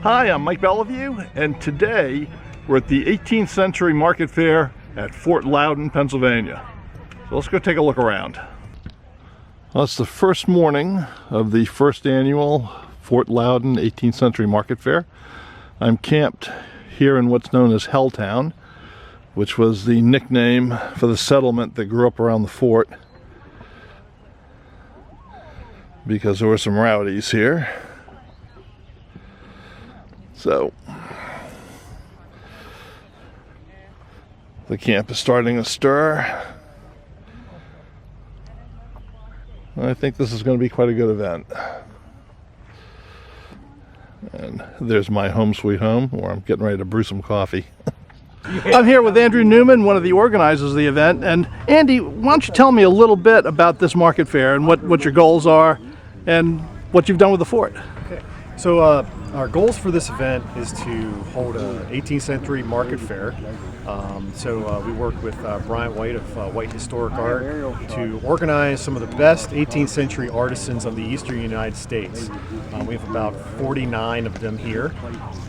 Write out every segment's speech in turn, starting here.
Hi, I'm Mike Bellevue, and today we're at the 18th century market fair at Fort Loudon, Pennsylvania. So let's go take a look around. Well, it's the first morning of the first annual Fort Loudon 18th century market fair. I'm camped here in what's known as Helltown, which was the nickname for the settlement that grew up around the fort, because there were some rowdies here. So the camp is starting to stir. I think this is going to be quite a good event. And there's my home sweet home, where I'm getting ready to brew some coffee. I'm here with Andrew Newman, one of the organizers of the event. And Andy, why don't you tell me a little bit about this market fair and what your goals are and what you've done with the fort? Okay. So our goals for this event is to hold an 18th century market fair. We worked with Brian White of White Historic Art to organize some of the best 18th century artisans of the eastern United States. We have about 49 of them here.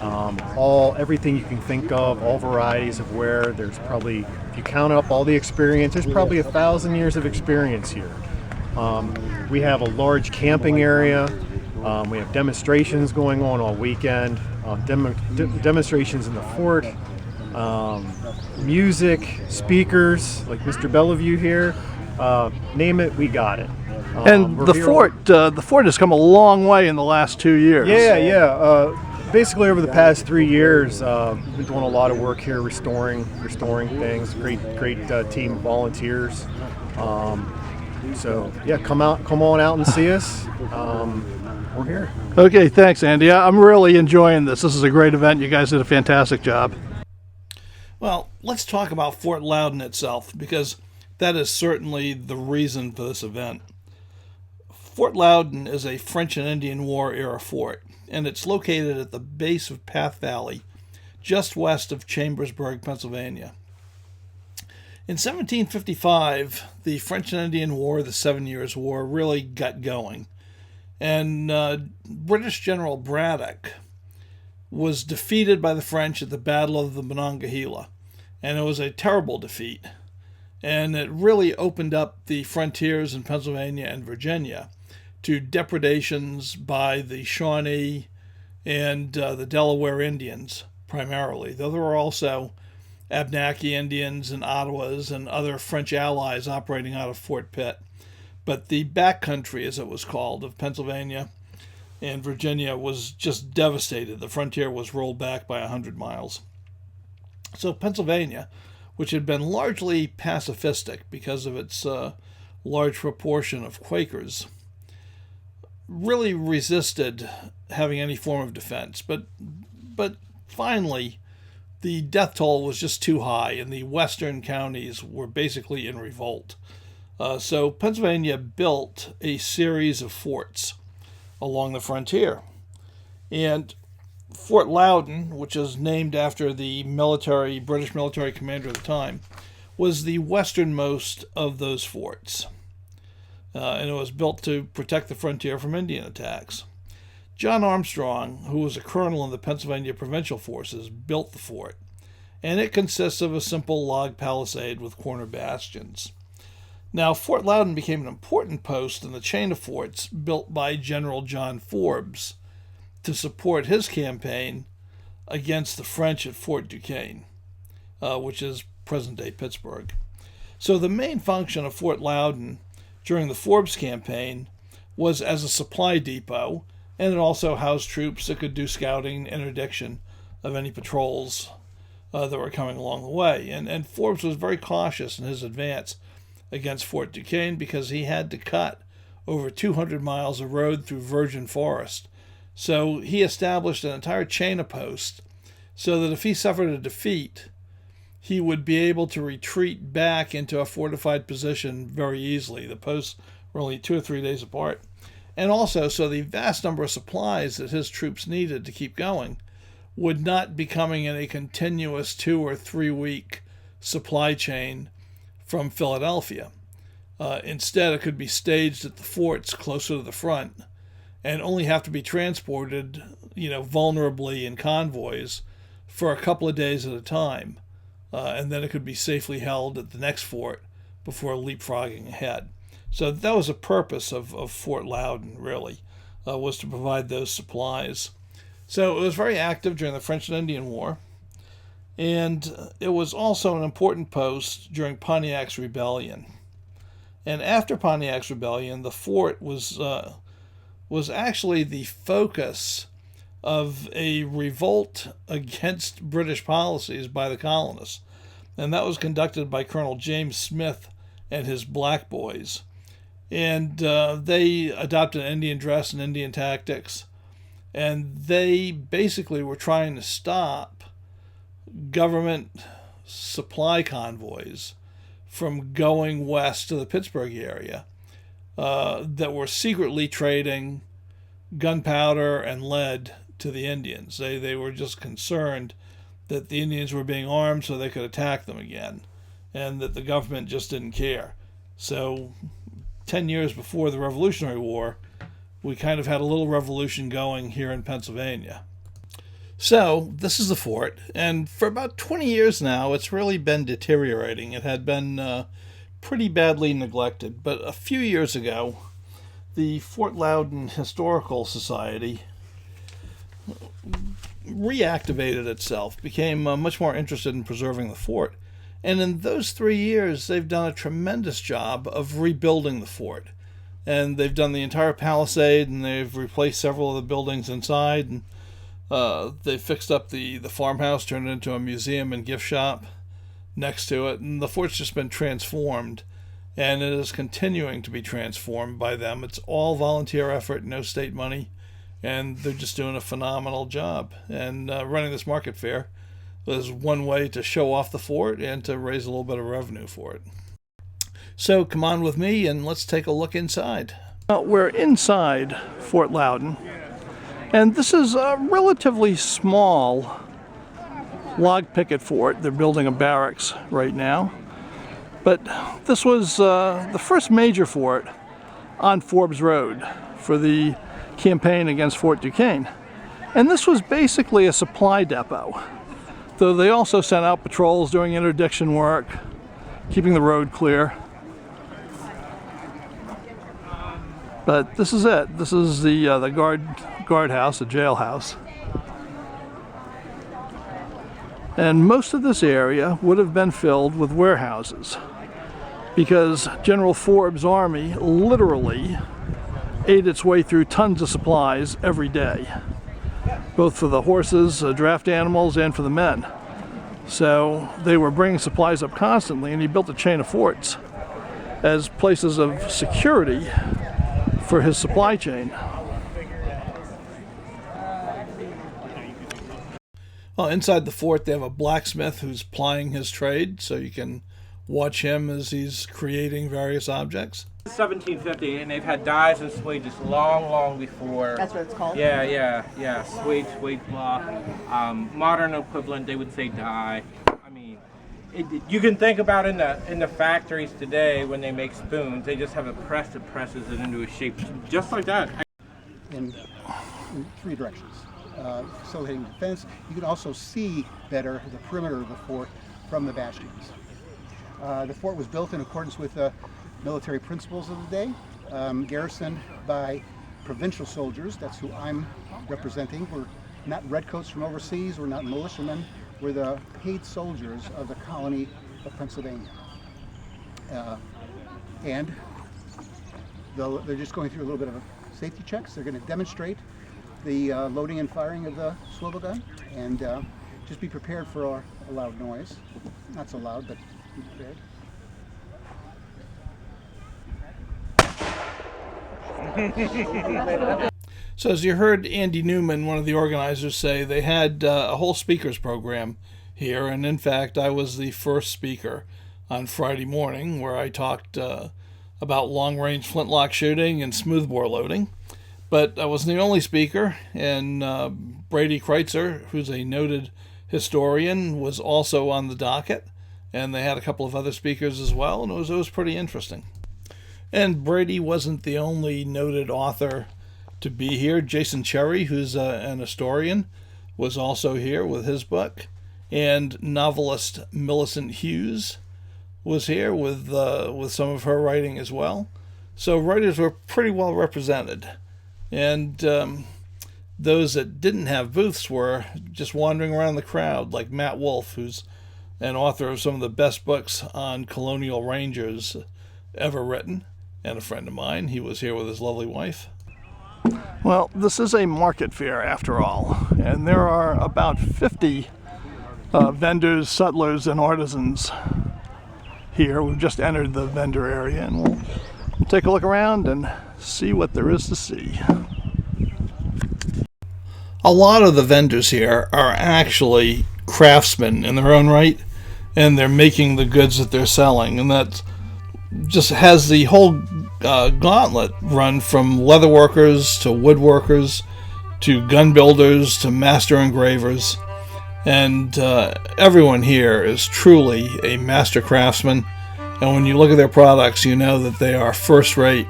Everything you can think of, all varieties of ware. There's probably, if you count up all the experience, there's probably 1,000 years of experience here. We have a large camping area. We have demonstrations going on all weekend, demonstrations in the fort, music, speakers like Mr. Bellevue here, name it, we got it. And the fort has come a long way in the last 2 years. Yeah. Basically over the past 3 years, we've been doing a lot of work here, restoring things. Great team of volunteers. Come on out and see us. We're here. Okay, thanks, Andy. I'm really enjoying this. This is a great event. You guys did a fantastic job. Well, let's talk about Fort Loudon itself, because that is certainly the reason for this event. Fort Loudon is a French and Indian War era fort, and it's located at the base of Path Valley, just west of Chambersburg, Pennsylvania. In 1755, the French and Indian War, the 7 Years' War, really got going. And British General Braddock was defeated by the French at the Battle of the Monongahela. And it was a terrible defeat. And it really opened up the frontiers in Pennsylvania and Virginia to depredations by the Shawnee and the Delaware Indians, primarily. Though there were also Abnaki Indians and Ottawas and other French allies operating out of Fort Pitt. But the backcountry, as it was called, of Pennsylvania and Virginia was just devastated. The frontier was rolled back by 100 miles. So Pennsylvania, which had been largely pacifistic because of its large proportion of Quakers, really resisted having any form of defense. But finally, the death toll was just too high, and the western counties were basically in revolt. So Pennsylvania built a series of forts along the frontier. And Fort Loudon, which is named after the British military commander at the time, was the westernmost of those forts. And it was built to protect the frontier from Indian attacks. John Armstrong, who was a colonel in the Pennsylvania Provincial Forces, built the fort. And it consists of a simple log palisade with corner bastions. Now, Fort Loudon became an important post in the chain of forts built by General John Forbes to support his campaign against the French at Fort Duquesne, which is present-day Pittsburgh. So the main function of Fort Loudon during the Forbes campaign was as a supply depot, and it also housed troops that could do scouting and interdiction of any patrols that were coming along the way. And Forbes was very cautious in his advance against Fort Duquesne because he had to cut over 200 miles of road through virgin forest. So he established an entire chain of posts so that if he suffered a defeat, he would be able to retreat back into a fortified position very easily. The posts were only 2 or 3 days apart. And also, so the vast number of supplies that his troops needed to keep going would not be coming in a continuous 2 or 3 week supply chain from Philadelphia. Instead, it could be staged at the forts closer to the front and only have to be transported vulnerably in convoys for a couple of days at a time. And then it could be safely held at the next fort before leapfrogging ahead. So that was the purpose of Fort Loudon, really, was to provide those supplies. So it was very active during the French and Indian War, and it was also an important post during Pontiac's Rebellion. And after Pontiac's Rebellion, the fort was actually the focus of a revolt against British policies by the colonists. And that was conducted by Colonel James Smith and his black boys. And they adopted Indian dress and Indian tactics. And they basically were trying to stop government supply convoys from going west to the Pittsburgh area that were secretly trading gunpowder and lead to the Indians. They were just concerned that the Indians were being armed so they could attack them again, and that the government just didn't care. So 10 years before the Revolutionary War, we kind of had a little revolution going here in Pennsylvania. So this is the fort, and for about 20 years now, it's really been deteriorating. It had been pretty badly neglected, but a few years ago, the Fort Loudon Historical Society reactivated itself, became much more interested in preserving the fort. And in those 3 years, they've done a tremendous job of rebuilding the fort. And they've done the entire palisade, and they've replaced several of the buildings inside. And they fixed up the farmhouse, turned it into a museum and gift shop next to it. And the fort's just been transformed, and it is continuing to be transformed by them. It's all volunteer effort, no state money. And they're just doing a phenomenal job. And running this market fair is one way to show off the fort and to raise a little bit of revenue for it. So come on with me and let's take a look inside. We're inside Fort Loudon, and this is a relatively small log picket fort. They're building a barracks right now. But this was the first major fort on Forbes Road for the campaign against Fort Duquesne. And this was basically a supply depot, though they also sent out patrols doing interdiction work, keeping the road clear. But this is it. This is the guardhouse, the jailhouse. And most of this area would have been filled with warehouses, because General Forbes' army literally ate its way through tons of supplies every day, both for the horses, draft animals, and for the men. So they were bringing supplies up constantly, and he built a chain of forts as places of security for his supply chain. Well, inside the fort they have a blacksmith who's plying his trade, so you can watch him as he's creating various objects. 1750, and they've had dies and swages long before. That's what it's called? Yeah. Swage block. Modern equivalent, they would say die. I mean, you can think about in the factories today when they make spoons, they just have a press that presses it into a shape just like that. In three directions. Facilitating defense. You can also see better the perimeter of the fort from the bastions. The fort was built in accordance with military principles of the day, garrisoned by provincial soldiers. That's who I'm representing. We're not redcoats from overseas, we're not militiamen, we're the paid soldiers of the colony of Pennsylvania. And they're just going through a little bit of safety checks. They're going to demonstrate the loading and firing of the swivel gun, and just be prepared for a loud noise. Not so loud, but be prepared. So as you heard Andy Newman, one of the organizers, say, they had a whole speakers program here, and in fact I was the first speaker on Friday morning, where I talked about long-range flintlock shooting and smoothbore loading. But I wasn't the only speaker, and Brady Kreitzer, who's a noted historian, was also on the docket, and they had a couple of other speakers as well, and it was pretty interesting. And Brady wasn't the only noted author to be here. Jason Cherry, who's an historian, was also here with his book, and novelist Millicent Hughes was here with some of her writing as well. So writers were pretty well represented, and those that didn't have booths were just wandering around the crowd, like Matt Wolf, who's an author of some of the best books on colonial rangers ever written, and a friend of mine. He was here with his lovely wife. Well, this is a market fair after all, and there are about 50 vendors, settlers, and artisans here. We've just entered the vendor area, and we'll take a look around and see what there is to see. A lot of the vendors here are actually craftsmen in their own right, and they're making the goods that they're selling, and that just has the whole gauntlet run from leatherworkers to woodworkers to gun builders to master engravers, and everyone here is truly a master craftsman. And when you look at their products, you know that they are first-rate,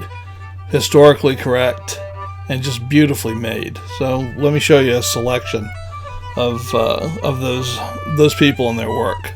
historically correct, and just beautifully made. So let me show you a selection of those people and their work.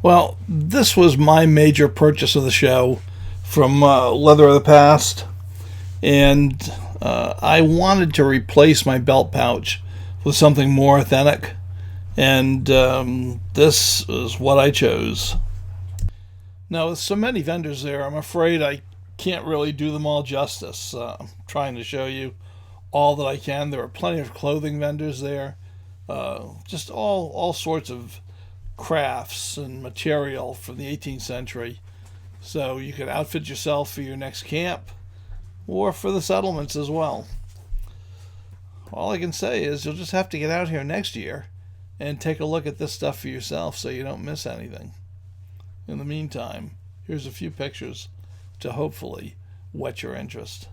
Well, this was my major purchase of the show from Leather of the Past, and I wanted to replace my belt pouch with something more authentic, and this is what I chose. Now, with so many vendors there, I'm afraid I can't really do them all justice. I'm trying to show you all that I can. There are plenty of clothing vendors there, just all sorts of crafts and material from the 18th century, so you could outfit yourself for your next camp or for the settlements as well. All I can say is you'll just have to get out here next year and take a look at this stuff for yourself so you don't miss anything. In the meantime, here's a few pictures to hopefully whet your interest.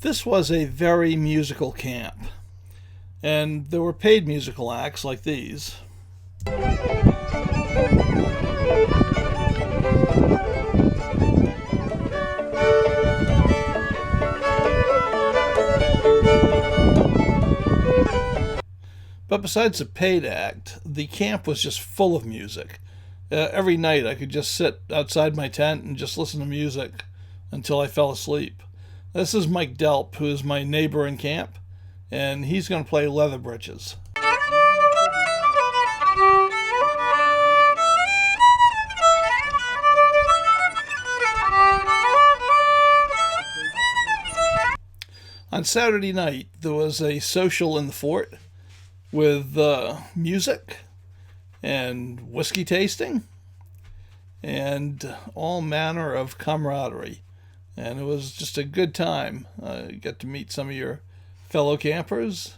This was a very musical camp, and there were paid musical acts like these. But besides the paid act, the camp was just full of music. Every night I could just sit outside my tent and just listen to music until I fell asleep. This is Mike Delp, who is my neighbor in camp, and he's going to play Leather Breeches. On Saturday night, there was a social in the fort with music and whiskey tasting and all manner of camaraderie. And it was just a good time. You get to meet some of your fellow campers,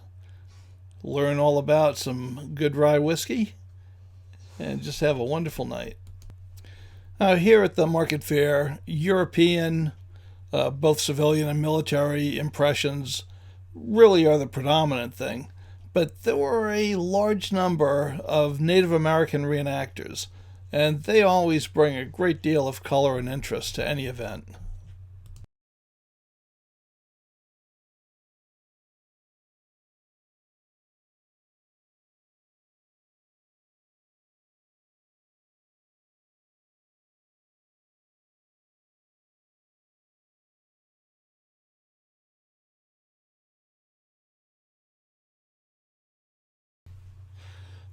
learn all about some good rye whiskey, and just have a wonderful night. Here at the market fair, European, both civilian and military impressions really are the predominant thing, but there were a large number of Native American reenactors, and they always bring a great deal of color and interest to any event.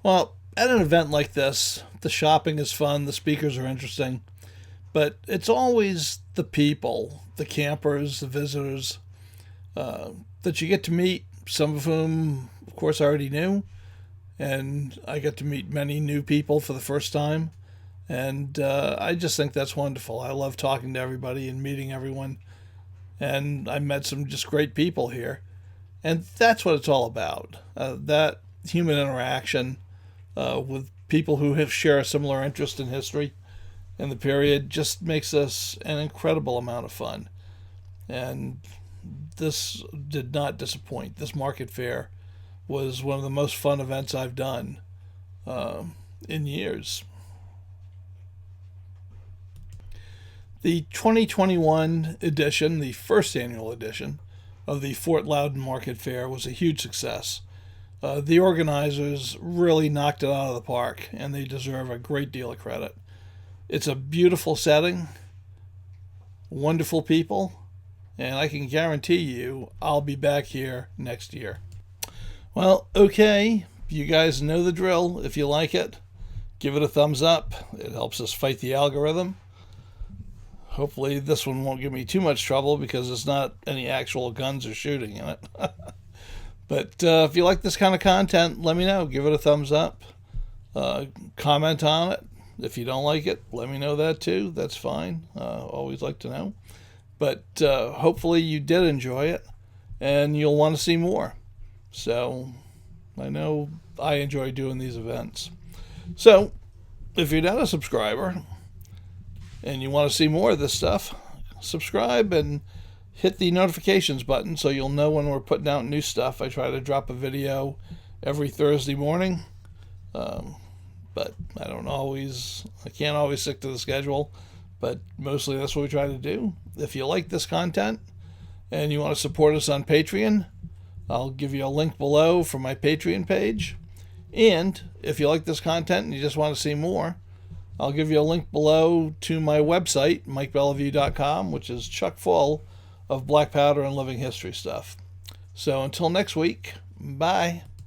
Well, at an event like this, the shopping is fun, the speakers are interesting, but it's always the people, the campers, the visitors, that you get to meet, some of whom, of course, I already knew, and I get to meet many new people for the first time, and I just think that's wonderful. I love talking to everybody and meeting everyone, and I met some just great people here, and that's what it's all about, that human interaction with people who share a similar interest in history and the period just makes us an incredible amount of fun. And this did not disappoint. This market fair was one of the most fun events I've done in years. The 2021 edition, the first annual edition of the Fort Loudon Market Fair, was a huge success. The organizers really knocked it out of the park, and they deserve a great deal of credit. It's a beautiful setting, wonderful people, and I can guarantee you I'll be back here next year. Well, okay, you guys know the drill. If you like it, give it a thumbs up. It helps us fight the algorithm. Hopefully this one won't give me too much trouble because it's not any actual guns or shooting in it. But if you like this kind of content, let me know. Give it a thumbs up. Comment on it. If you don't like it, let me know that too. That's fine. Always like to know. But hopefully you did enjoy it, and you'll want to see more. So I know I enjoy doing these events. So if you're not a subscriber and you want to see more of this stuff, subscribe and hit the notifications button so you'll know when we're putting out new stuff. I try to drop a video every Thursday morning, but I can't always stick to the schedule, but mostly that's what we try to do. If you like this content and you want to support us on Patreon, I'll give you a link below for my Patreon page. And if you like this content and you just want to see more, I'll give you a link below to my website, MikeBellevue.com, which is chock full of black powder and living history stuff. So until next week, bye.